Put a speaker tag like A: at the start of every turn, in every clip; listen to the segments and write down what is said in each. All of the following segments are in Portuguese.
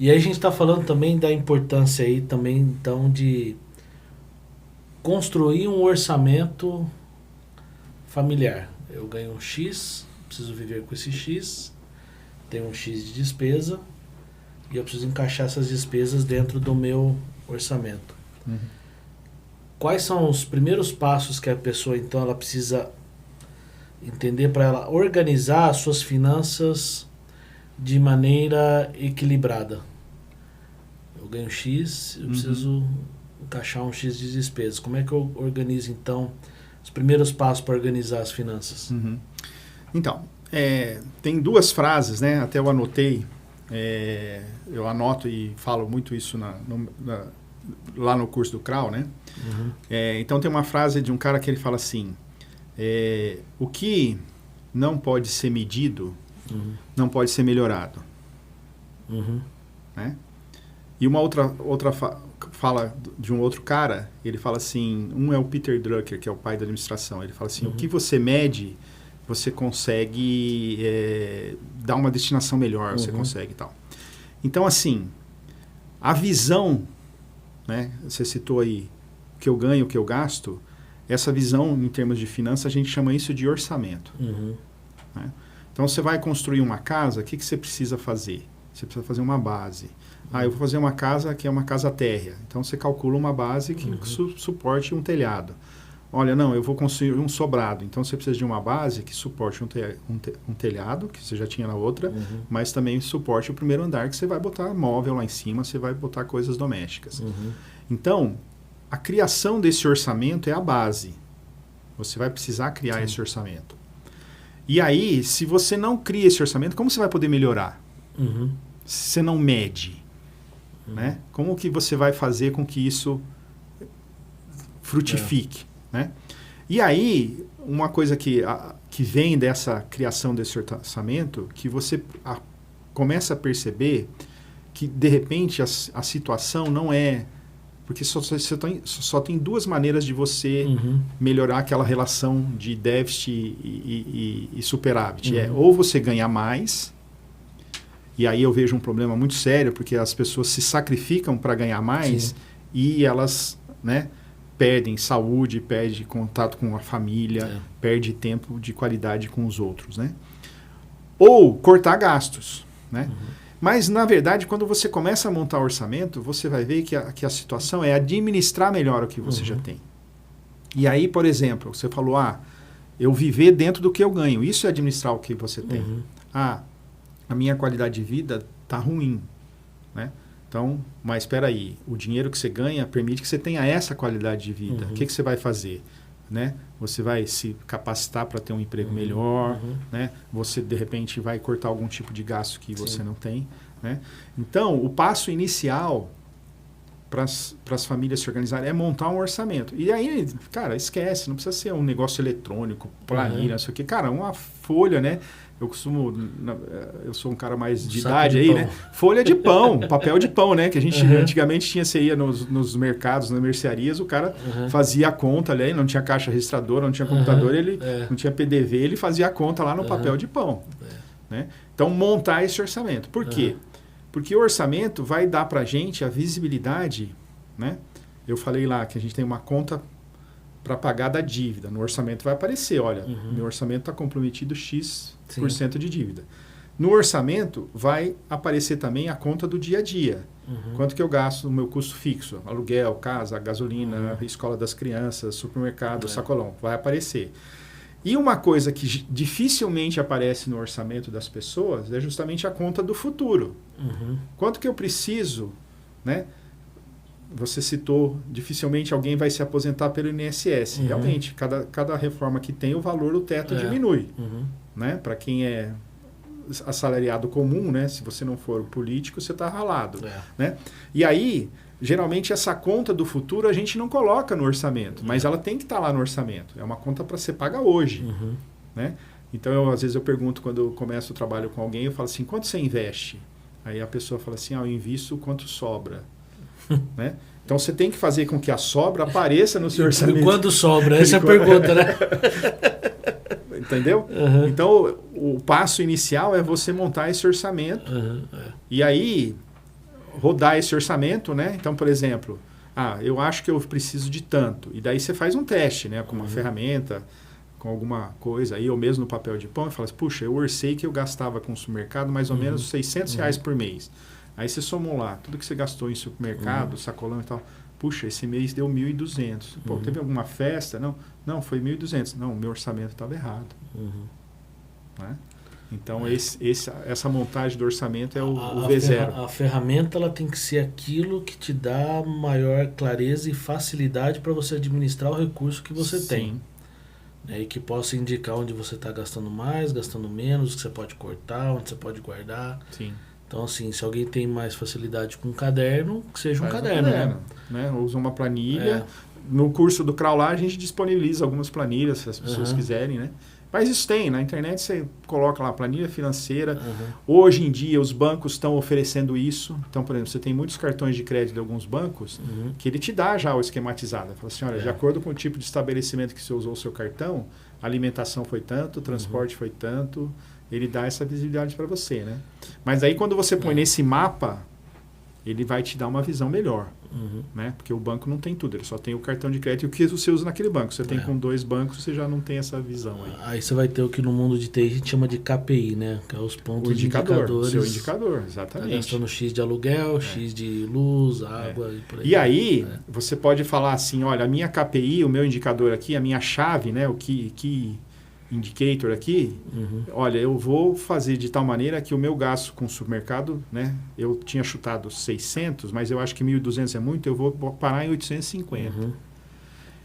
A: E aí a gente está falando também da importância aí também, então, de construir um orçamento familiar. Eu ganho um X, preciso viver com esse X, tenho um X de despesa e eu preciso encaixar essas despesas dentro do meu orçamento.
B: Uhum.
A: Quais são os primeiros passos que a pessoa, então, ela precisa entender para ela organizar as suas finanças de maneira equilibrada? Eu ganho X, eu preciso encaixar um X de despesas. Como é que eu organizo, então, os primeiros passos para organizar as finanças?
B: Uhum. Então, tem duas frases, né? Até eu anotei, eu anoto e falo muito isso lá no curso do CRAU, né?
A: Uhum.
B: Então tem uma frase de um cara que ele fala assim, o que não pode ser medido, não pode ser melhorado.
A: Uhum.
B: Né? E uma outra fala de um outro cara, ele fala assim, um é o Peter Drucker, que é o pai da administração, ele fala assim, o que você mede, você consegue dar uma destinação melhor, você consegue e tal. Então, assim, a visão, né, você citou aí, o que eu ganho, o que eu gasto, essa visão em termos de finanças, a gente chama isso de orçamento. Né? Então, você vai construir uma casa, o que você precisa fazer? Você precisa fazer uma base. Eu vou fazer uma casa que é uma casa térrea. Então, você calcula uma base que suporte um telhado. Olha, não, eu vou construir um sobrado. Então, você precisa de uma base que suporte um telhado, que você já tinha na outra, mas também suporte o primeiro andar, que você vai botar móvel lá em cima, você vai botar coisas domésticas. Então, a criação desse orçamento é a base. Você vai precisar criar esse orçamento. E aí, se você não cria esse orçamento, como você vai poder melhorar? Se você não mede, né? Como que você vai fazer com que isso frutifique? Né? E aí, uma coisa que vem dessa criação desse orçamento, que você começa a perceber que, de repente, a situação não é... Porque só tem duas maneiras de você melhorar aquela relação de déficit e superávit. Ou você ganha mais, e aí eu vejo um problema muito sério, porque as pessoas se sacrificam para ganhar mais e elas, né, perdem saúde, perdem contato com a família, perdem tempo de qualidade com os outros. Né? Ou cortar gastos. Né? Mas, na verdade, quando você começa a montar orçamento, você vai ver que a situação é administrar melhor o que você já tem. E aí, por exemplo, você falou, eu viver dentro do que eu ganho. Isso é administrar o que você tem. A minha qualidade de vida está ruim. Né? Então, mas espera aí, o dinheiro que você ganha permite que você tenha essa qualidade de vida. O que você vai fazer? Né? Você vai se capacitar para ter um emprego melhor, né? Você, de repente, vai cortar algum tipo de gasto que você não tem. Né? Então, o passo inicial para as famílias se organizarem é montar um orçamento. E aí, cara, esquece, não precisa ser um negócio eletrônico, planilha, não sei o quê. Cara, uma folha, né? Eu sou um cara mais de idade aí, né? Folha de pão, papel de pão, né? Que a gente antigamente tinha, você ia nos mercados, nas mercearias, o cara fazia a conta ali, não tinha caixa registradora, não tinha computador, ele não tinha PDV, ele fazia a conta lá no papel de pão. Né? Então, montar esse orçamento. Por quê? Porque o orçamento vai dar pra gente a visibilidade, né? Eu falei lá que a gente tem uma conta para pagar da dívida. No orçamento vai aparecer, olha, meu orçamento está comprometido X% de dívida. No orçamento vai aparecer também a conta do dia a dia. Quanto que eu gasto no meu custo fixo? Aluguel, casa, gasolina, escola das crianças, supermercado, sacolão. Vai aparecer. E uma coisa que dificilmente aparece no orçamento das pessoas é justamente a conta do futuro. Quanto que eu preciso, né? Você citou, dificilmente alguém vai se aposentar pelo INSS. Realmente, cada reforma que tem, o valor do teto diminui. Né? Para quem é assalariado comum, né? Se você não for político, você está ralado. Né? E aí, geralmente, essa conta do futuro a gente não coloca no orçamento, mas ela tem que estar lá no orçamento. É uma conta para ser paga hoje. Né? Então, às vezes eu pergunto, quando eu começo o trabalho com alguém, eu falo assim, quanto você investe? Aí a pessoa fala assim, eu invisto quanto sobra. Né? Então você tem que fazer com que a sobra apareça no seu orçamento.
A: E quando sobra? Essa é a pergunta, né?
B: Entendeu? Então o passo inicial é você montar esse orçamento. E aí rodar esse orçamento, né? Então, por exemplo, eu acho que eu preciso de tanto. E daí você faz um teste, né? Com uma ferramenta, com alguma coisa aí, ou mesmo no papel de pão, e fala assim, puxa, eu orcei que eu gastava com o supermercado mais ou menos R$600 por mês. Aí você somou lá, tudo que você gastou em supermercado, sacolão e tal. Puxa, esse mês deu 1.200. Pô, teve alguma festa? Não, foi 1.200. Não, o meu orçamento estava errado. Né? Então, essa montagem do orçamento é o V0.
A: A ferramenta ela tem que ser aquilo que te dá maior clareza e facilidade para você administrar o recurso que você tem. Né? E que possa indicar onde você está gastando mais, gastando menos, o que você pode cortar, onde você pode guardar.
B: Sim.
A: Então, assim, se alguém tem mais facilidade com um caderno, que seja um caderno.
B: Né? Usa uma planilha. No curso do Crawl lá, a gente disponibiliza algumas planilhas, se as pessoas quiserem, né? Mas isso tem, na internet você coloca lá planilha financeira. Hoje em dia os bancos estão oferecendo isso. Então, por exemplo, você tem muitos cartões de crédito de alguns bancos que ele te dá já o esquematizado. Fala assim, olha, de acordo com o tipo de estabelecimento que você usou o seu cartão, a alimentação foi tanto, o transporte foi tanto, ele dá essa visibilidade para você, né? Mas aí quando você põe nesse mapa, ele vai te dar uma visão melhor. Né? Porque o banco não tem tudo, ele só tem o cartão de crédito e o que você usa naquele banco. Você tem com 2 bancos, você já não tem essa visão aí.
A: Aí você vai ter o que no mundo de TI a gente chama de KPI, né? Que é os pontos de indicadores.
B: O seu indicador, exatamente.
A: Tá gastando X de aluguel, X de luz, água e por aí.
B: E aí, você pode falar assim, olha, a minha KPI, o meu indicador aqui, a minha chave, né? O que indicator aqui, olha, eu vou fazer de tal maneira que o meu gasto com o supermercado, né, eu tinha chutado 600, mas eu acho que 1.200 é muito, eu vou parar em 850.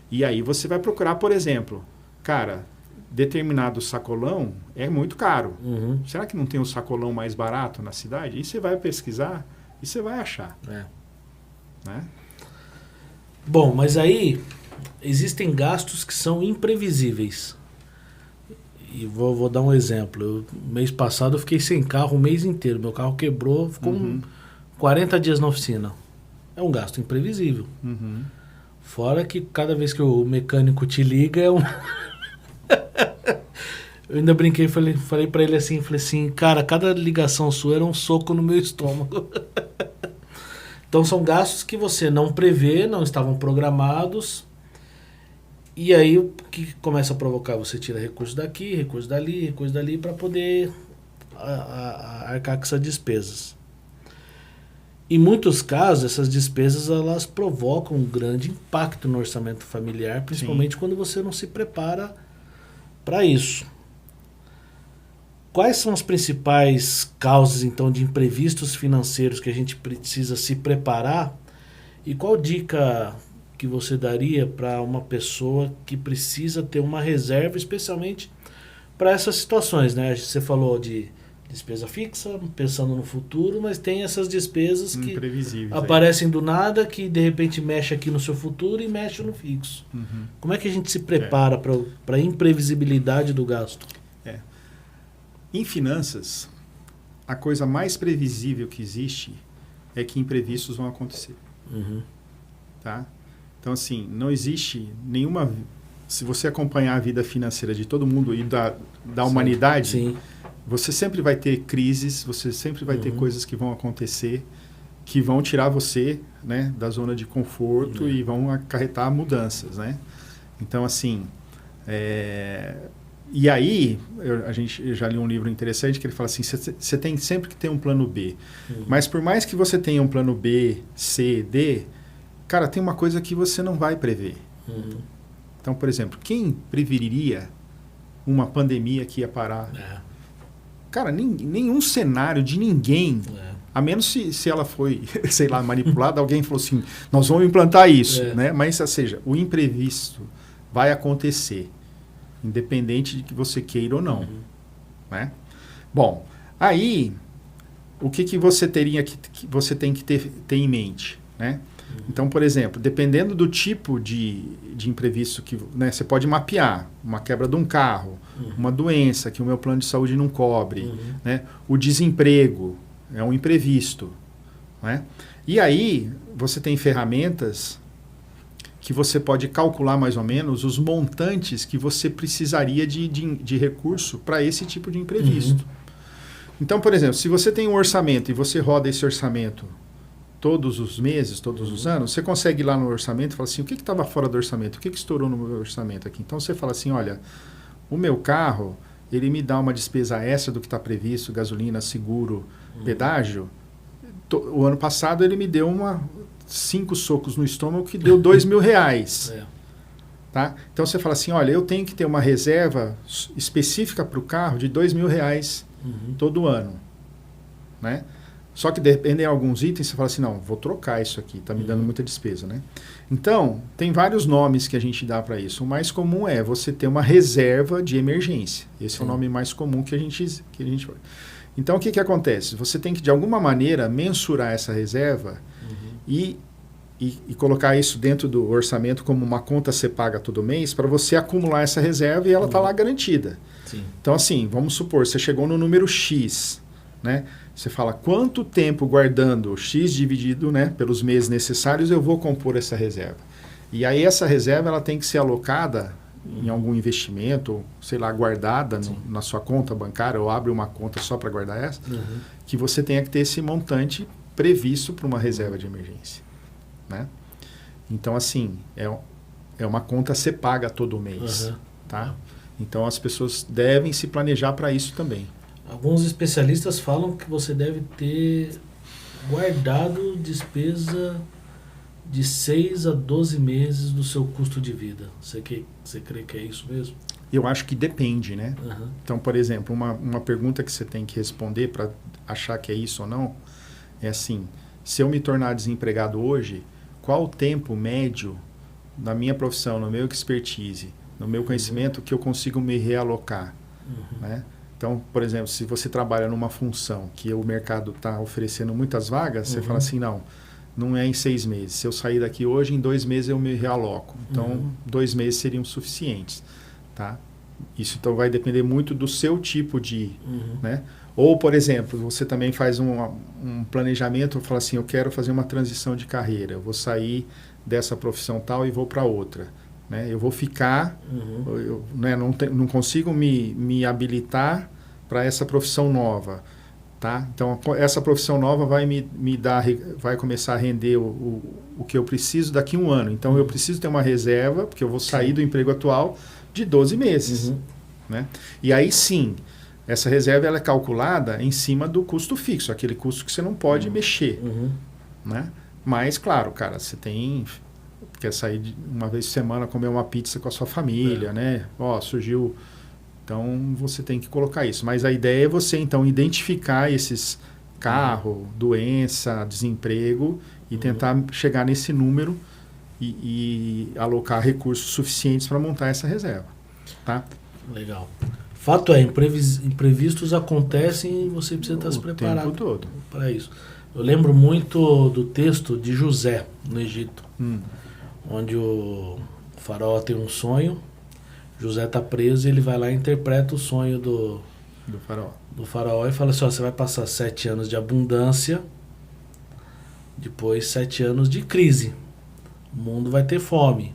B: E aí você vai procurar, por exemplo, cara, determinado sacolão é muito caro. Será que não tem um sacolão mais barato na cidade? E você vai pesquisar e você vai achar. Né?
A: Bom, mas aí existem gastos que são imprevisíveis. E vou dar um exemplo. Mês passado eu fiquei sem carro o mês inteiro. Meu carro quebrou, ficou 40 dias na oficina. É um gasto imprevisível. Fora que cada vez que o mecânico te liga é um... Eu ainda brinquei, falei pra ele assim, cara, cada ligação sua era um soco no meu estômago. Então são gastos que você não prevê, não estavam programados. E aí o que começa a provocar? Você tira recurso daqui, recurso dali para poder arcar com essas despesas. Em muitos casos, essas despesas elas provocam um grande impacto no orçamento familiar, principalmente quando você não se prepara para isso. Quais são as principais causas, então, de imprevistos financeiros que a gente precisa se preparar? E qual dica que você daria para uma pessoa que precisa ter uma reserva, especialmente para essas situações, né? Você falou de despesa fixa, pensando no futuro, mas tem essas despesas que aparecem do nada, que de repente mexe aqui no seu futuro e mexe no fixo. Como é que a gente se prepara para a imprevisibilidade do gasto?
B: Em finanças, a coisa mais previsível que existe é que imprevistos vão acontecer. Tá? Então, assim, não existe nenhuma... Se você acompanhar a vida financeira de todo mundo e da humanidade, você sempre vai ter crises, você sempre vai ter coisas que vão acontecer, que vão tirar você, né, da zona de conforto e vão acarretar mudanças, né? Então, assim... E aí, eu já li um livro interessante que ele fala assim, você tem sempre que ter um plano B. Mas por mais que você tenha um plano B, C, D... Cara, tem uma coisa que você não vai prever. Então, por exemplo, quem preveriria uma pandemia que ia parar? Cara, nenhum cenário de ninguém, a menos se ela foi, sei lá, manipulada, alguém falou assim, nós vamos implantar isso, né? Mas, ou seja, o imprevisto vai acontecer, independente de que você queira ou não. Né? Bom, aí, o que você teria que você tem que ter em mente, né? Então, por exemplo, dependendo do tipo de imprevisto que, né, você pode mapear, uma quebra de um carro, uma doença que o meu plano de saúde não cobre, né? O desemprego é um imprevisto. Né? E aí você tem ferramentas que você pode calcular mais ou menos os montantes que você precisaria de recurso para esse tipo de imprevisto. Então, por exemplo, se você tem um orçamento e você roda esse orçamento todos os meses, todos os anos, você consegue ir lá no orçamento e falar assim, o que estava fora do orçamento? O que estourou no meu orçamento aqui? Então você fala assim, olha, o meu carro, ele me dá uma despesa extra do que está previsto, gasolina, seguro, pedágio. O ano passado ele me deu 5 socos no estômago que deu R$2.000. Tá? Então você fala assim, olha, eu tenho que ter uma reserva específica para o carro de R$2.000 todo ano. Né? Só que dependem de alguns itens, você fala assim, não, vou trocar isso aqui, está me dando muita despesa. Né? Então, tem vários nomes que a gente dá para isso. O mais comum é você ter uma reserva de emergência. Esse é o nome mais comum que a gente... Então, o que acontece? Você tem que, de alguma maneira, mensurar essa reserva e colocar isso dentro do orçamento como uma conta a ser paga todo mês para você acumular essa reserva e ela está lá garantida.
A: Sim.
B: Então, assim, vamos supor, você chegou no número X, né? Você fala, quanto tempo guardando X dividido, né, pelos meses necessários eu vou compor essa reserva? E aí essa reserva ela tem que ser alocada em algum investimento, sei lá, guardada na sua conta bancária, ou abre uma conta só para guardar essa, que você tenha que ter esse montante previsto para uma reserva de emergência. Né? Então, assim, é uma conta a ser paga todo mês. Tá? Então, as pessoas devem se planejar para isso também.
A: Alguns especialistas falam que você deve ter guardado despesa de 6 a 12 meses do seu custo de vida. Você crê que é isso mesmo?
B: Eu acho que depende, né? Então, por exemplo, uma pergunta que você tem que responder para achar que é isso ou não é assim, se eu me tornar desempregado hoje, qual o tempo médio na minha profissão, no meu expertise, no meu conhecimento que eu consigo me realocar? Né? Então, por exemplo, se você trabalha numa função que o mercado está oferecendo muitas vagas, você fala assim, não é em 6 meses. Se eu sair daqui hoje, em 2 meses eu me realoco. Então, 2 meses seriam suficientes. Tá? Isso então vai depender muito do seu tipo de... Né? Ou, por exemplo, você também faz um planejamento, fala assim, eu quero fazer uma transição de carreira. Eu vou sair dessa profissão tal e vou para outra. Né? Eu vou ficar, eu, né, não consigo me habilitar para essa profissão nova. Tá? Então, essa profissão nova vai vai começar a render o que eu preciso daqui a 1 ano. Então, eu preciso ter uma reserva, porque eu vou sair do emprego atual de 12 meses. Né? E aí, sim, essa reserva ela é calculada em cima do custo fixo, aquele custo que você não pode mexer. Né? Mas, claro, cara, você quer sair uma vez por semana, comer uma pizza com a sua família, né? Ó, surgiu... Então, você tem que colocar isso. Mas a ideia é você, então, identificar esses carro, doença, desemprego e tentar chegar nesse número e alocar recursos suficientes para montar essa reserva. Tá?
A: Legal. Fato é, imprevistos acontecem e você precisa estar se preparado para isso. Eu lembro muito do texto de José, no Egito, onde o faraó tem um sonho, José está preso e ele vai lá e interpreta o sonho do faraó e fala assim, ó, você vai passar 7 anos de abundância, depois 7 anos de crise, o mundo vai ter fome.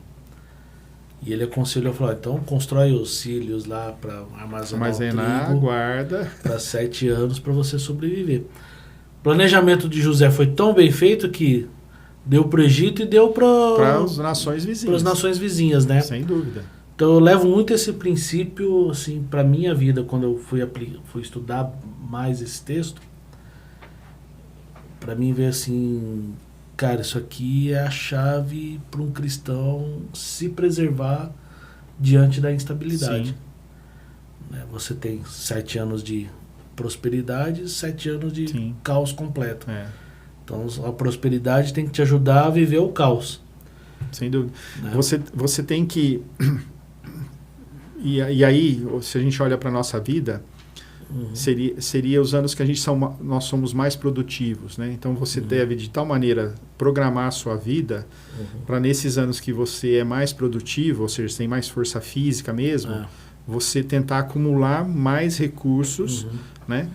A: E ele aconselhou, falou, então constrói os cílios lá para armazenar o trigo,
B: guarda
A: para 7 anos para você sobreviver. O planejamento de José foi tão bem feito que deu para o Egito e deu para
B: as nações vizinhas.
A: Para as nações vizinhas, né?
B: Sem dúvida.
A: Então eu levo muito esse princípio assim, para a minha vida, quando eu fui estudar mais esse texto, para mim ver assim, cara, isso aqui é a chave para um cristão se preservar diante da instabilidade. Né? Você tem 7 anos de prosperidade, 7 anos de caos completo. Então a prosperidade tem que te ajudar a viver o caos.
B: Sem dúvida.
A: Né?
B: Você tem que... E aí, se a gente olha para a nossa vida, seria os anos que nós somos mais produtivos. Né? Então, você deve, de tal maneira, programar a sua vida para nesses anos que você é mais produtivo, ou seja, tem mais força física mesmo, você tentar acumular mais recursos, né,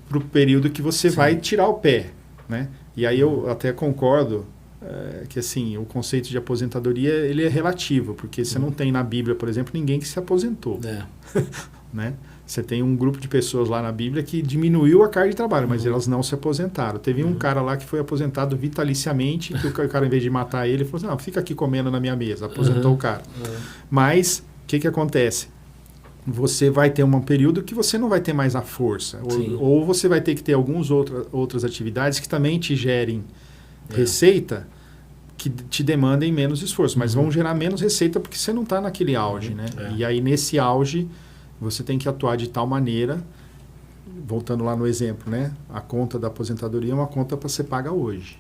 B: para o período que você vai tirar o pé. Né? E aí eu até concordo que assim, o conceito de aposentadoria ele é relativo, porque você não tem na Bíblia, por exemplo, ninguém que se aposentou. né? Você tem um grupo de pessoas lá na Bíblia que diminuiu a carga de trabalho, mas elas não se aposentaram. Teve um cara lá que foi aposentado vitaliciamente, que o cara, em vez de matar ele, falou assim, não, fica aqui comendo na minha mesa. Aposentou o cara. Mas, o que acontece? Você vai ter um período que você não vai ter mais a força. Ou você vai ter que ter algumas outras atividades que também te gerem receita, que te demandem menos esforço. Mas vão gerar menos receita porque você não está naquele auge, né? E aí, nesse auge, você tem que atuar de tal maneira, voltando lá no exemplo, né? A conta da aposentadoria é uma conta para ser paga hoje.